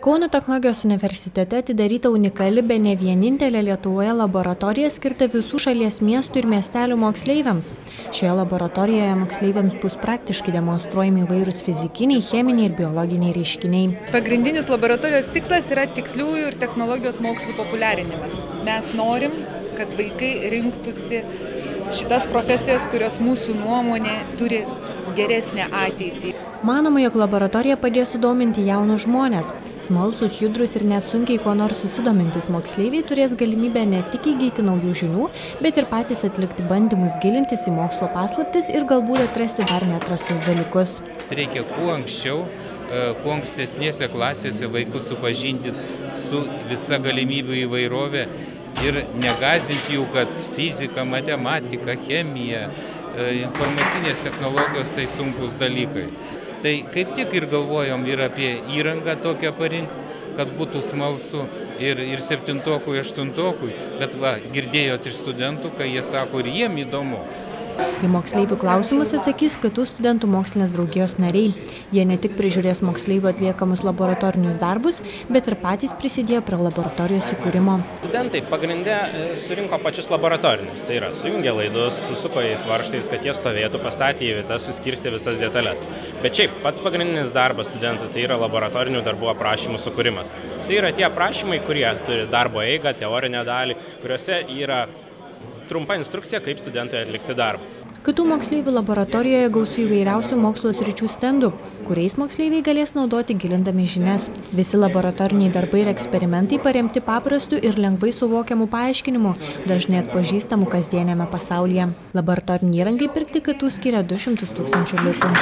Kauno technologijos universitete atidaryta unikali, bene vienintelė Lietuvoje laboratorija skirta visų šalies miestų ir miestelių moksleiviams. Šioje laboratorijoje moksleiviams bus praktiškai demonstruojami įvairūs fizikiniai, cheminiai ir biologiniai reiškiniai. Pagrindinis laboratorijos tikslas yra tiksliųjų ir technologijos mokslų populiarinimas. Mes norim, kad vaikai rinktųsi šitas profesijos, kurios mūsų nuomonė turi geresnę ateitį. Manoma, jog laboratorija padės sudominti jaunus žmonės. Smalsūs, judrus ir net sunkiai kuo nors susidomintis moksleiviai turės galimybę ne tik įgyti naujų žinių, bet ir patys atlikti bandymus, gilintis į mokslo paslaptis ir galbūt atrasti dar neatrastus dalykus. Reikia kuo anksčiau, kuo ankstesnėse klasėse vaikus supažindinti su visa galimybių įvairovė ir negazinti jų, kad fizika, matematika, chemija, informacinės technologijos tai sunkus dalykai. Tai kaip tik ir galvojom ir apie įrangą tokią parinkti, kad būtų smalsu ir septintokui, aštuntokui, bet va, girdėjot iš studentų, kai jie sako, ir jiem įdomu. Į moksleivių klausimus atsakys kitų studentų mokslinės draugijos nariai. Jie ne tik prižiūrės moksleivių atliekamus laboratorinius darbus, bet ir patys prisidėjo prie laboratorijos įkūrimo. Studentai pagrinde surinko pačius laboratorinius, tai yra sujungė laidus, susuko jais varžtais, kad jie stovėtų, pastatė į vietas, suskirstė visas detalės. Bet šiaip pats pagrindinis darbas studentų tai yra laboratorinių darbų aprašymų sukūrimas. Tai yra tie aprašymai, kurie turi darbo eigą, teorinę dalį, kuriuose yra trumpa instrukcija, kaip studentui atlikti darbą. Kitų moksleivių laboratorijoje gausu įvairiausių mokslo sričių stendų, kuriais moksleiviai galės naudoti gilindami žinias. Visi laboratoriniai darbai ir eksperimentai paremti paprastų ir lengvai suvokiamų paaiškinimų, dažnai atpažįstamų kasdieniame pasaulyje. Laboratoriniai įrangai pirkti KTU skiria 200 000 litų.